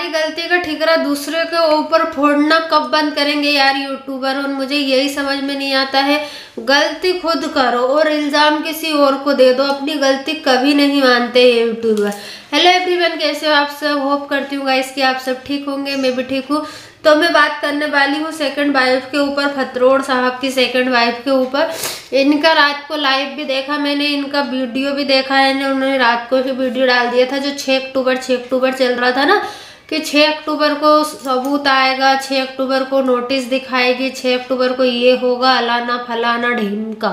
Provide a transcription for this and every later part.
सारी गलती का ठिकरा दूसरे के ऊपर फोड़ना कब बंद करेंगे यार यूट्यूबर। और मुझे यही समझ में नहीं आता है, गलती खुद करो और इल्जाम किसी और को दे दो, अपनी गलती कभी नहीं मानते ये यूट्यूबर। हेलो एवरीवन, कैसे हो आप सब? होप करती हूँ गाइस कि आप सब ठीक होंगे, मैं भी ठीक हूँ। तो मैं बात करने वाली हूँ सेकंड वाइफ के ऊपर, फतरोड़ साहब की सेकंड वाइफ के ऊपर। इनका रात को लाइव भी देखा मैंने, इनका वीडियो भी देखा है। उन्होंने रात को ही वीडियो डाल दिया था जो 6 अक्टूबर चल रहा था ना, कि 6 अक्टूबर को सबूत आएगा, 6 अक्टूबर को नोटिस दिखाएगी, 6 अक्टूबर को ये होगा, अलाना फलाना ढीमका।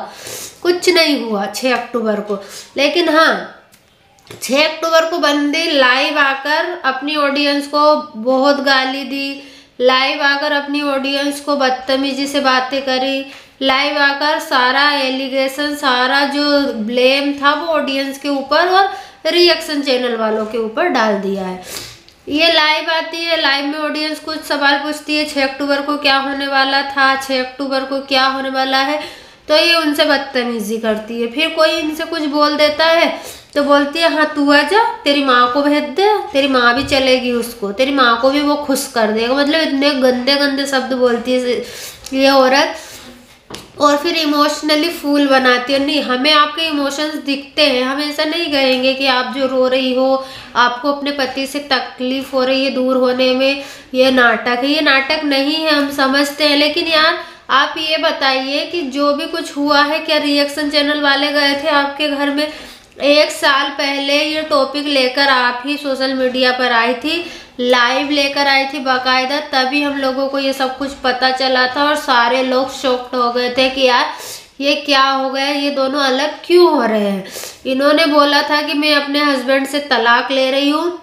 कुछ नहीं हुआ 6 अक्टूबर को। लेकिन हाँ, 6 अक्टूबर को बंदी लाइव आकर अपनी ऑडियंस को बहुत गाली दी, लाइव आकर अपनी ऑडियंस को बदतमीजी से बातें करी, लाइव आकर सारा एलिगेशन, सारा जो ब्लेम था वो ऑडियंस के ऊपर और रिएक्शन चैनल वालों के ऊपर डाल दिया है। ये लाइव आती है, लाइव में ऑडियंस कुछ सवाल पूछती है 6 अक्टूबर को क्या होने वाला था, 6 अक्टूबर को क्या होने वाला है, तो ये उनसे बदतमीजी करती है। फिर कोई इनसे कुछ बोल देता है तो बोलती है हाँ तू आजा, तेरी माँ को भेज दे, तेरी माँ भी चलेगी उसको, तेरी माँ को भी वो खुश कर देगा। मतलब इतने गंदे गंदे शब्द बोलती है ये औरत। और फिर इमोशनली फूल बनाती है। नहीं, हमें आपके इमोशंस दिखते हैं, हम ऐसा नहीं कहेंगे कि आप जो रो रही हो, आपको अपने पति से तकलीफ हो रही है दूर होने में, ये नाटक है। ये नाटक नहीं है, हम समझते हैं। लेकिन यार आप ये बताइए कि जो भी कुछ हुआ है, क्या रिएक्शन चैनल वाले गए थे आपके घर में? 1 साल पहले ये टॉपिक लेकर आप ही सोशल मीडिया पर आई थी, लाइव लेकर आई थी बाकायदा, तभी हम लोगों को ये सब कुछ पता चला था और सारे लोग शॉक्ड हो गए थे कि यार ये क्या हो गया, ये दोनों अलग क्यों हो रहे हैं। इन्होंने बोला था कि मैं अपने हस्बैंड से तलाक ले रही हूँ,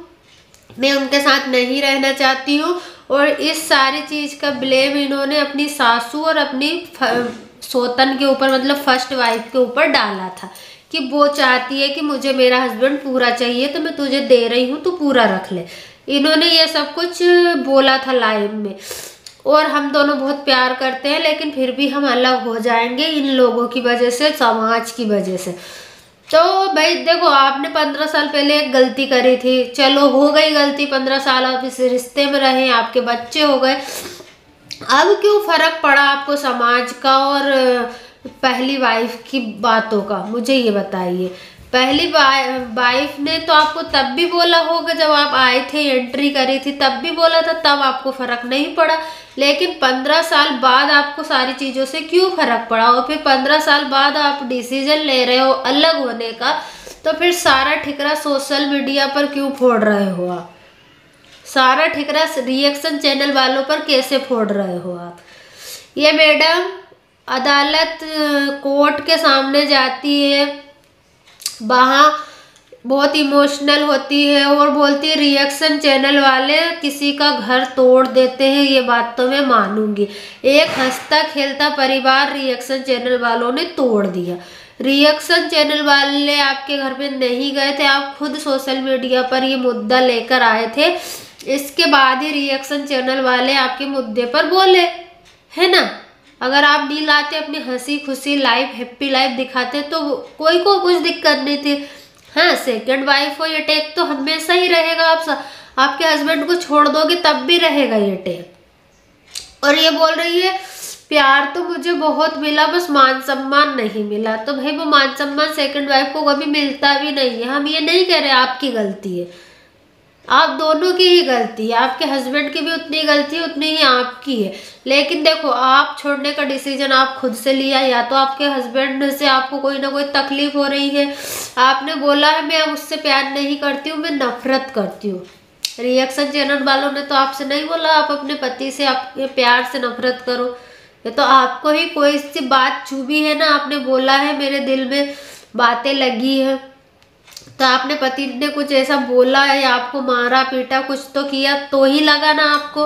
मैं उनके साथ नहीं रहना चाहती हूँ, और इस सारी चीज़ का ब्लेम इन्होंने अपनी सासू और अपनी सौतन के ऊपर, मतलब फर्स्ट वाइफ के ऊपर डाला था कि वो चाहती है कि मुझे मेरा हस्बैंड पूरा चाहिए तो मैं तुझे दे रही हूँ, तू पूरा रख ले। इन्होंने ये सब कुछ बोला था लाइव में। और हम दोनों बहुत प्यार करते हैं, लेकिन फिर भी हम अलग हो जाएंगे इन लोगों की वजह से, समाज की वजह से। तो भाई देखो, आपने 15 साल पहले एक गलती करी थी, चलो हो गई गलती, 15 साल आप इस रिश्ते में रहे, आपके बच्चे हो गए, अब क्यों फर्क पड़ा आपको समाज का और पहली वाइफ की बातों का? मुझे ये बताइए। पहली वाइफ ने तो आपको तब भी बोला होगा, जब आप आए थे, एंट्री करी थी, तब भी बोला था, तब आपको फर्क नहीं पड़ा। लेकिन 15 साल बाद आपको सारी चीज़ों से क्यों फर्क पड़ा? और फिर 15 साल बाद आप डिसीजन ले रहे हो अलग होने का, तो फिर सारा ठिकरा सोशल मीडिया पर क्यों फोड़ रहे हो आप? सारा ठिकरा रिएक्शन चैनल वालों पर कैसे फोड़ रहे हो आप? ये मैडम अदालत, कोर्ट के सामने जाती है, वहाँ बहुत इमोशनल होती है और बोलती है रिएक्शन चैनल वाले किसी का घर तोड़ देते हैं। ये बात तो मैं मानूंगी, एक हंसता खेलता परिवार रिएक्शन चैनल वालों ने तोड़ दिया। रिएक्शन चैनल वाले आपके घर पे नहीं गए थे, आप खुद सोशल मीडिया पर ये मुद्दा लेकर आए थे, इसके बाद ही रिएक्शन चैनल वाले आपके मुद्दे पर बोले, है ना। अगर आप नहीं लाते, अपनी हंसी खुशी लाइफ, हैप्पी लाइफ दिखाते, तो कोई को कुछ दिक्कत नहीं थी। हाँ, सेकंड वाइफ हो, ये टेक तो हमेशा ही रहेगा। आप आपके हस्बैंड को छोड़ दोगे तब भी रहेगा ये टेक। और ये बोल रही है प्यार तो मुझे बहुत मिला, बस मान सम्मान नहीं मिला। तो भाई वो मान सम्मान सेकंड वाइफ को कभी मिलता भी नहीं है। हम ये नहीं कह रहे आपकी गलती है, आप दोनों की ही गलती है, आपके हस्बैंड की भी उतनी गलती है, उतनी ही आपकी है। लेकिन देखो, आप छोड़ने का डिसीजन आप खुद से लिया, या तो आपके हस्बैंड से आपको कोई ना कोई तकलीफ हो रही है, आपने बोला है मैं अब उससे प्यार नहीं करती हूँ, मैं नफरत करती हूँ। रिएक्शन चैनल वालों ने तो आपसे नहीं बोला आप अपने पति से आपके प्यार से नफरत करो। ये तो आपको ही कोई सी बात चुभी है ना, आपने बोला है मेरे दिल में बातें लगी है, तो आपने पति ने कुछ ऐसा बोला है या आपको मारा पीटा कुछ तो किया, तो ही लगा ना आपको।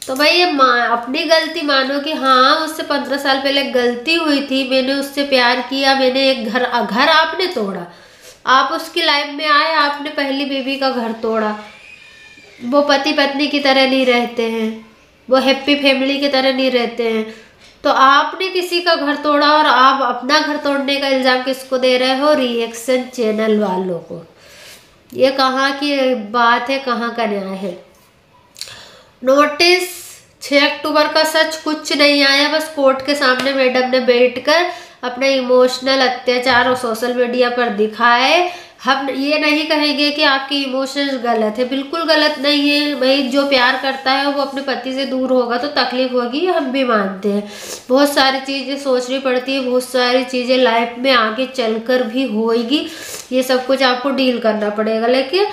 तो भाई ये अपनी गलती मानो कि हाँ उससे 15 साल पहले गलती हुई थी, मैंने उससे प्यार किया, मैंने एक घर आपने तोड़ा, आप उसकी लाइफ में आए, आपने पहली बेबी का घर तोड़ा। वो पति पत्नी की तरह नहीं रहते हैं, वो हैप्पी फैमिली की तरह नहीं रहते हैं। तो आपने किसी का घर तोड़ा और आप अपना घर तोड़ने का इल्ज़ाम किसको दे रहे हो? रिएक्शन चैनल वालों को। ये कहाँ की बात है, कहाँ का न्याय है? नोटिस 6 अक्टूबर का सच कुछ नहीं आया, बस कोर्ट के सामने मैडम ने बैठकर अपना इमोशनल अत्याचार और सोशल मीडिया पर दिखाए। हम ये नहीं कहेंगे कि आपके इमोशंस गलत है, बिल्कुल गलत नहीं है भाई। जो प्यार करता है वो अपने पति से दूर होगा तो तकलीफ होगी, ये हम भी मानते हैं। बहुत सारी चीज़ें सोचनी पड़ती है, बहुत सारी चीज़ें लाइफ में आगे चलकर भी होएगी, ये सब कुछ आपको डील करना पड़ेगा। लेकिन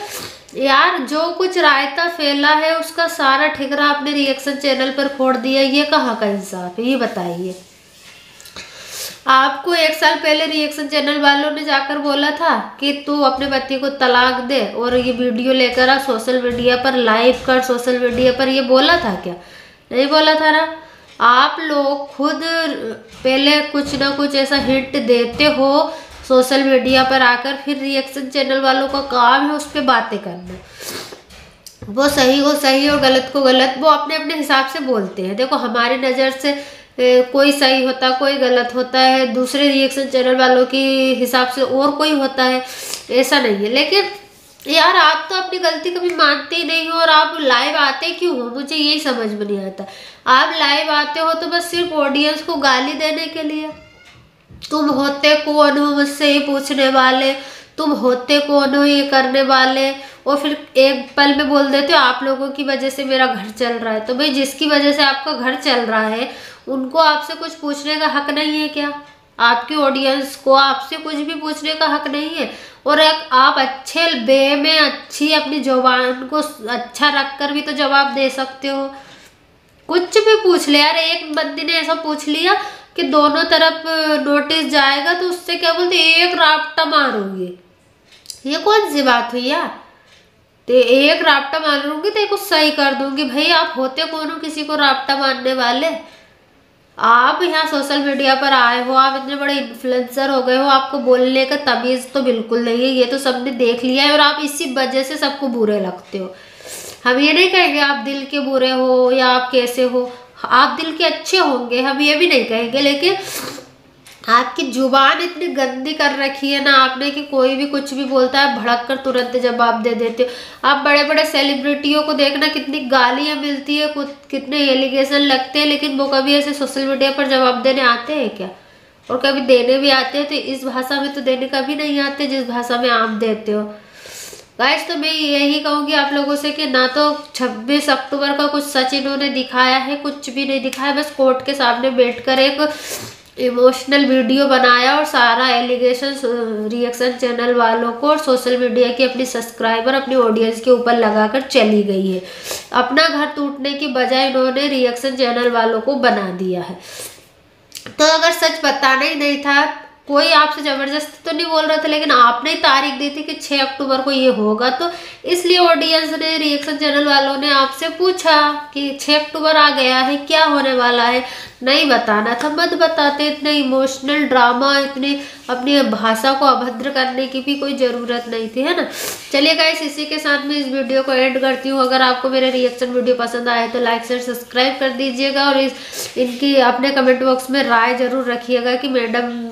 यार जो कुछ रायता फैला है उसका सारा ठिकरा आपने रिएक्शन चैनल पर फोड़ दिया, ये कहाँ का इंसाफ है, ये बताइए। आपको 1 साल पहले रिएक्शन चैनल वालों ने जाकर बोला था कि तू अपने पति को तलाक दे और ये वीडियो लेकर आ सोशल मीडिया पर लाइव कर, सोशल मीडिया पर, ये बोला था क्या? नहीं बोला था ना। आप लोग खुद पहले कुछ ना कुछ ऐसा हिंट देते हो सोशल मीडिया पर आकर, फिर रिएक्शन चैनल वालों का काम है उस पर बातें करना। वो सही को सही और गलत को गलत वो अपने अपने हिसाब से बोलते हैं। देखो हमारी नज़र से कोई सही होता, कोई गलत होता है, दूसरे रिएक्शन चैनल वालों के हिसाब से और कोई होता है, ऐसा नहीं है। लेकिन यार आप तो अपनी गलती कभी मानते ही नहीं हो, और आप लाइव आते क्यों हो, मुझे यही समझ में नहीं आता। आप लाइव आते हो तो बस सिर्फ ऑडियंस को गाली देने के लिए। तुम होते कौन हो मुझसे ये पूछने वाले, तुम होते कौन हो ये करने वाले, और फिर एक पल में बोल देते हो आप लोगों की वजह से मेरा घर चल रहा है। तो भाई जिसकी वजह से आपका घर चल रहा है उनको आपसे कुछ पूछने का हक नहीं है क्या? आपकी ऑडियंस को आपसे कुछ भी पूछने का हक नहीं है? और एक आप अच्छे वे में अच्छी अपनी जुबान को अच्छा रखकर भी तो जवाब दे सकते हो। कुछ भी पूछ ले यार। एक बंदी ने ऐसा पूछ लिया कि दोनों तरफ नोटिस जाएगा तो उससे क्या बोलते, एक रापटा मारूंगी। ये कौन सी बात हुई यार? तो एक रापटा मारूंगी तो कुछ सही कर दूंगी। भाई आप होते कौन हो किसी को रापटा मारने वाले? आप यहाँ सोशल मीडिया पर आए हो, आप इतने बड़े इन्फ्लुएंसर हो गए हो, आपको बोलने का तमीज़ तो बिल्कुल नहीं है, ये तो सबने देख लिया है। और आप इसी वजह से सबको बुरे लगते हो। हम ये नहीं कहेंगे आप दिल के बुरे हो या आप कैसे हो, आप दिल के अच्छे होंगे, हम ये भी नहीं कहेंगे। लेकिन आपकी जुबान इतनी गंदी कर रखी है ना आपने कि कोई भी कुछ भी बोलता है भड़क कर तुरंत जवाब दे देते हो। आप बड़े बड़े सेलिब्रिटियों को देखना, कितनी गालियां मिलती है, कितने एलिगेशन लगते हैं, लेकिन वो कभी ऐसे सोशल मीडिया पर जवाब देने आते हैं क्या? और कभी देने भी आते हैं तो इस भाषा में तो देने कभी नहीं आते जिस भाषा में आप देते हो। गाइस तो मैं यही कहूँगी आप लोगों से कि ना तो 26 अक्टूबर का कुछ सच इन्होंने दिखाया है, कुछ भी नहीं दिखाया। बस कोर्ट के सामने बैठकर एक इमोशनल वीडियो बनाया और सारा एलिगेशन रिएक्शन चैनल वालों को और सोशल मीडिया की अपनी सब्सक्राइबर, अपनी ऑडियंस के ऊपर लगाकर चली गई है। अपना घर टूटने की बजाय इन्होंने रिएक्शन चैनल वालों को बना दिया है। तो अगर सच बताना ही नहीं था, कोई आपसे जबरदस्ती तो नहीं बोल रहा था, लेकिन आपने ही तारीख दी थी कि 6 अक्टूबर को ये होगा, तो इसलिए ऑडियंस ने, रिएक्शन चैनल वालों ने आपसे पूछा कि 6 अक्टूबर आ गया है, क्या होने वाला है। नहीं बताना था, मत बताते। इतने इमोशनल ड्रामा, इतनी अपनी भाषा को अभद्र करने की भी कोई ज़रूरत नहीं थी, है ना। चलिए गाइस, इसी के साथ मैं इस वीडियो को एंड करती हूँ। अगर आपको मेरे रिएक्शन वीडियो पसंद आए तो लाइक शेयर सब्सक्राइब कर दीजिएगा, और इनकी अपने कमेंट बॉक्स में राय जरूर रखिएगा कि मैडम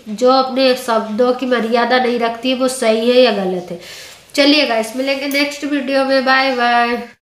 जो अपने शब्दों की मर्यादा नहीं रखती है वो सही है या गलत है। चलिए गाइस, मिलेंगे नेक्स्ट वीडियो में। Bye bye.